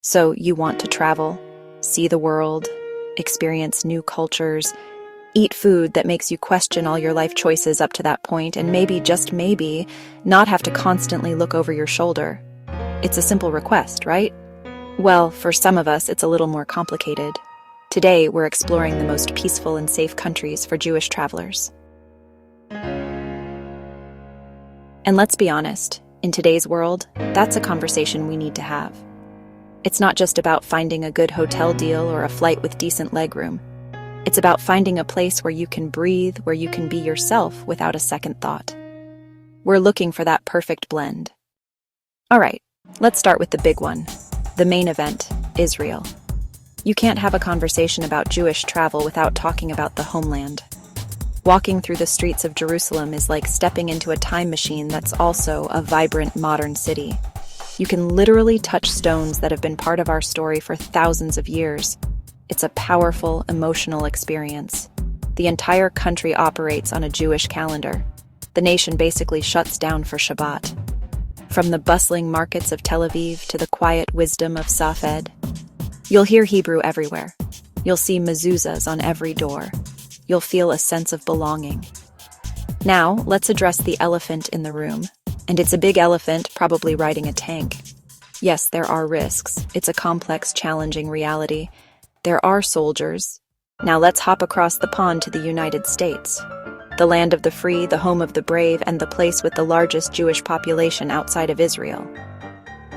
So you want to travel, see the world, experience new cultures, eat food that makes you question all your life choices up to that point, and maybe, just maybe, not have to constantly look over your shoulder. It's a simple request, right? Well, for some of us, it's a little more complicated. Today, we're exploring the most peaceful and safe countries for Jewish travelers. And let's be honest, in today's world, that's a conversation we need to have. It's not just about finding a good hotel deal or a flight with decent legroom. It's about finding a place where you can breathe, where you can be yourself without a second thought. We're looking for that perfect blend. All right, let's start with the big one, the main event, Israel. You can't have a conversation about Jewish travel without talking about the homeland. Walking through the streets of Jerusalem is like stepping into a time machine that's also a vibrant modern city. You can literally touch stones that have been part of our story for thousands of years. It's a powerful, emotional experience. The entire country operates on a Jewish calendar. The nation basically shuts down for Shabbat. From the bustling markets of Tel Aviv to the quiet wisdom of Safed, you'll hear Hebrew everywhere. You'll see mezuzahs on every door. You'll feel a sense of belonging. Now, let's address the elephant in the room. And it's a big elephant, probably riding a tank. Yes, there are risks. It's a complex, challenging reality. There are soldiers. Now let's hop across the pond to the United States. The land of the free, the home of the brave, and the place with the largest Jewish population outside of Israel.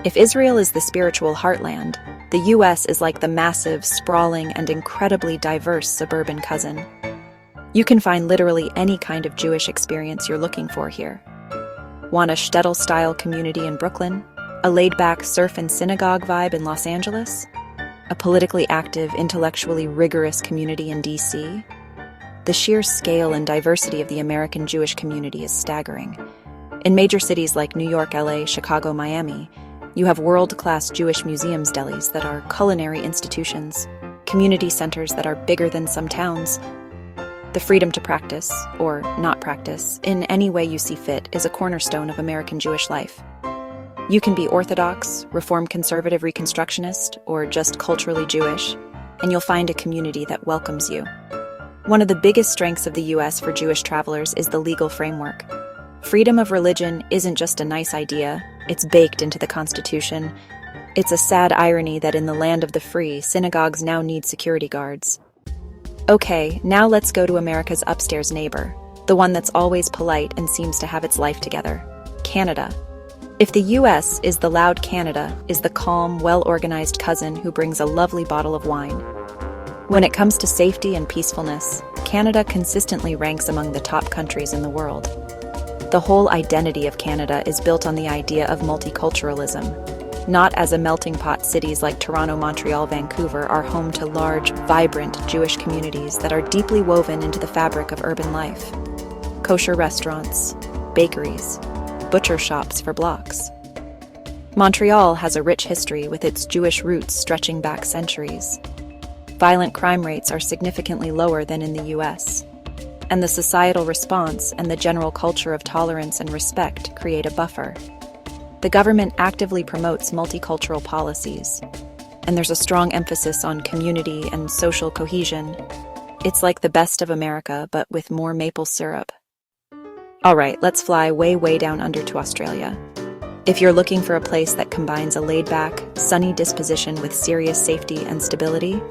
If Israel is the spiritual heartland, the US is like the massive, sprawling, and incredibly diverse suburban cousin. You can find literally any kind of Jewish experience you're looking for here. Want a shtetl-style community in Brooklyn? A laid-back surf and synagogue vibe in Los Angeles? A politically active, intellectually rigorous community in DC? The sheer scale and diversity of the American Jewish community is staggering. In major cities like New York, LA, Chicago, Miami, you have world-class Jewish museums delis that are culinary institutions, community centers that are bigger than some towns. The freedom to practice, or not practice, in any way you see fit is a cornerstone of American Jewish life. You can be Orthodox, Reform Conservative Reconstructionist, or just culturally Jewish, and you'll find a community that welcomes you. One of the biggest strengths of the US for Jewish travelers is the legal framework. Freedom of religion isn't just a nice idea, it's baked into the Constitution. It's a sad irony that in the land of the free, synagogues now need security guards. Okay, now let's go to America's upstairs neighbor, the one that's always polite and seems to have its life together, Canada. If the US is the loud, Canada is the calm, well-organized cousin who brings a lovely bottle of wine. When it comes to safety and peacefulness, Canada consistently ranks among the top countries in the world. The whole identity of Canada is built on the idea of multiculturalism. Not as a melting pot, cities like Toronto, Montreal, Vancouver are home to large, vibrant Jewish communities that are deeply woven into the fabric of urban life. Kosher restaurants, bakeries, butcher shops for blocks. Montreal has a rich history with its Jewish roots stretching back centuries. Violent crime rates are significantly lower than in the US. And the societal response and the general culture of tolerance and respect create a buffer. The government actively promotes multicultural policies, and there's a strong emphasis on community and social cohesion. It's like the best of America, but with more maple syrup. All right, let's fly way, way down under to Australia. If you're looking for a place that combines a laid-back, sunny disposition with serious safety and stability,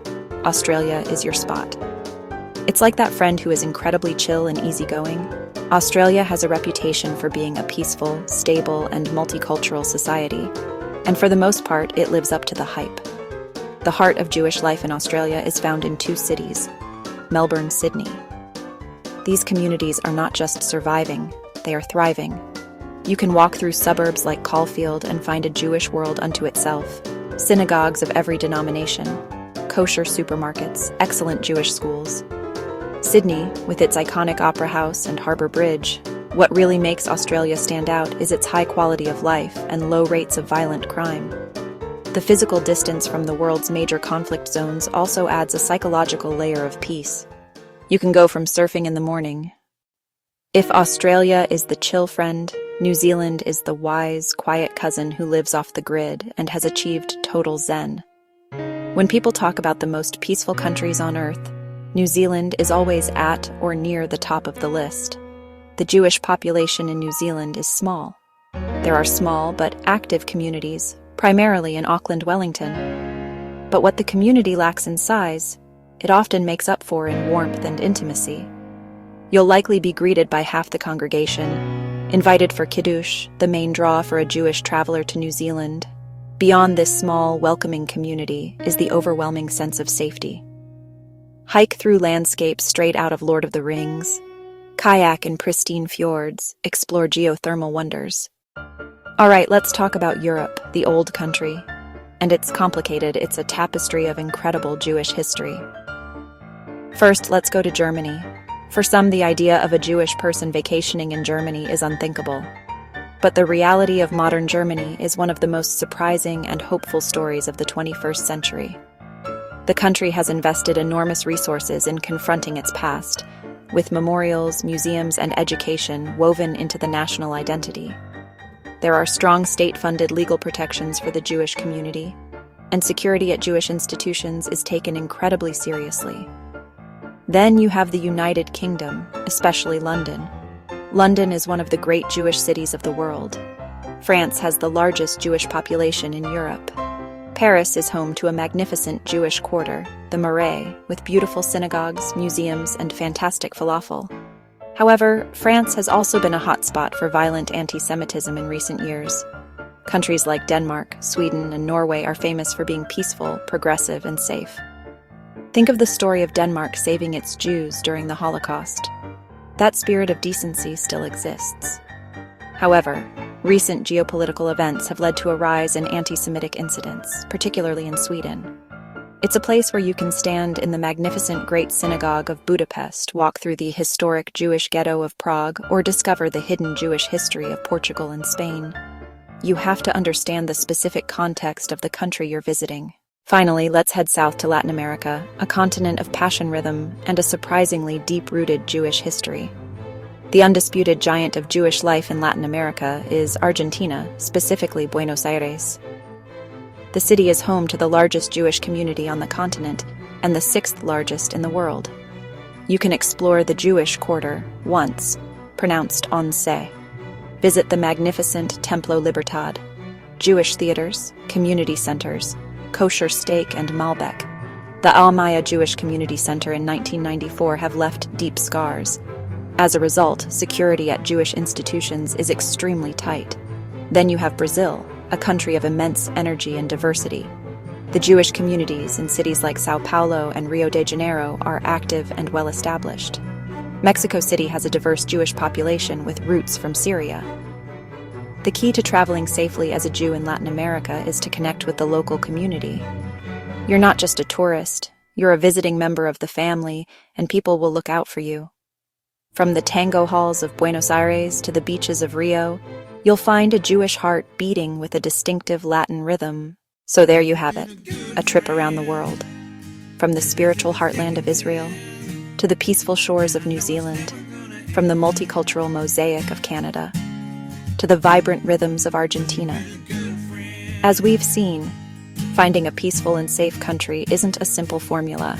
Australia is your spot. It's like that friend who is incredibly chill and easygoing. Australia has a reputation for being a peaceful, stable, and multicultural society, and for the most part, it lives up to the hype. The heart of Jewish life in Australia is found in two cities, Melbourne, Sydney. These communities are not just surviving, they are thriving. You can walk through suburbs like Caulfield and find a Jewish world unto itself, synagogues of every denomination, kosher supermarkets, excellent Jewish schools. Sydney, with its iconic Opera House and Harbour Bridge, what really makes Australia stand out is its high quality of life and low rates of violent crime. The physical distance from the world's major conflict zones also adds a psychological layer of peace. You can go from surfing in the morning. If Australia is the chill friend, New Zealand is the wise, quiet cousin who lives off the grid and has achieved total zen. When people talk about the most peaceful countries on earth, New Zealand is always at or near the top of the list. The Jewish population in New Zealand is small. There are small but active communities, primarily in Auckland, Wellington. But what the community lacks in size, it often makes up for in warmth and intimacy. You'll likely be greeted by half the congregation, invited for Kiddush, the main draw for a Jewish traveler to New Zealand. Beyond this small, welcoming community is the overwhelming sense of safety. Hike through landscapes straight out of Lord of the Rings, kayak in pristine fjords, explore geothermal wonders. All right, let's talk about Europe, the old country. And it's complicated, it's a tapestry of incredible Jewish history. First, let's go to Germany. For some, the idea of a Jewish person vacationing in Germany is unthinkable. But the reality of modern Germany is one of the most surprising and hopeful stories of the 21st century. The country has invested enormous resources in confronting its past, with memorials, museums, and education woven into the national identity. There are strong state-funded legal protections for the Jewish community, and security at Jewish institutions is taken incredibly seriously. Then you have the United Kingdom, especially London. London is one of the great Jewish cities of the world. France has the largest Jewish population in Europe. Paris is home to a magnificent Jewish quarter, the Marais, with beautiful synagogues, museums, and fantastic falafel. However, France has also been a hotspot for violent anti-Semitism in recent years. Countries like Denmark, Sweden, and Norway are famous for being peaceful, progressive, and safe. Think of the story of Denmark saving its Jews during the Holocaust. That spirit of decency still exists. However, recent geopolitical events have led to a rise in anti-Semitic incidents, particularly in Sweden. It's a place where you can stand in the magnificent Great Synagogue of Budapest, walk through the historic Jewish ghetto of Prague, or discover the hidden Jewish history of Portugal and Spain. You have to understand the specific context of the country you're visiting. Finally, let's head south to Latin America, a continent of passion rhythm and a surprisingly deep-rooted Jewish history. The undisputed giant of Jewish life in Latin America is Argentina, specifically Buenos Aires. The city is home to the largest Jewish community on the continent and the sixth largest in the world. You can explore the Jewish Quarter, once pronounced once. Visit the magnificent Templo Libertad, Jewish theaters, community centers, kosher steak, and Malbec. The Almaya Jewish Community Center in 1994 have left deep scars. As a result, security at Jewish institutions is extremely tight. Then you have Brazil, a country of immense energy and diversity. The Jewish communities in cities like Sao Paulo and Rio de Janeiro are active and well-established. Mexico City has a diverse Jewish population with roots from Syria. The key to traveling safely as a Jew in Latin America is to connect with the local community. You're not just a tourist, you're a visiting member of the family, and people will look out for you. From the tango halls of Buenos Aires to the beaches of Rio, you'll find a Jewish heart beating with a distinctive Latin rhythm. So there you have it, a trip around the world. From the spiritual heartland of Israel to the peaceful shores of New Zealand, from the multicultural mosaic of Canada to the vibrant rhythms of Argentina. As we've seen, finding a peaceful and safe country isn't a simple formula.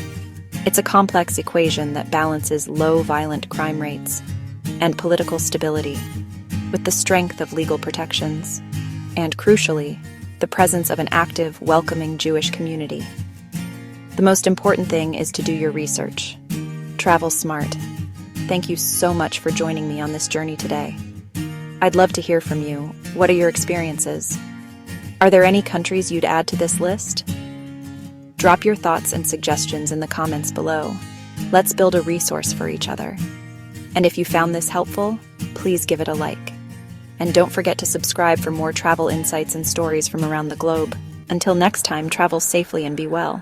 It's a complex equation that balances low violent crime rates and political stability with the strength of legal protections and, crucially, the presence of an active, welcoming Jewish community. The most important thing is to do your research. Travel smart. Thank you so much for joining me on this journey today. I'd love to hear from you. What are your experiences? Are there any countries you'd add to this list? Drop your thoughts and suggestions in the comments below. Let's build a resource for each other. And if you found this helpful, please give it a like. And don't forget to subscribe for more travel insights and stories from around the globe. Until next time, travel safely and be well.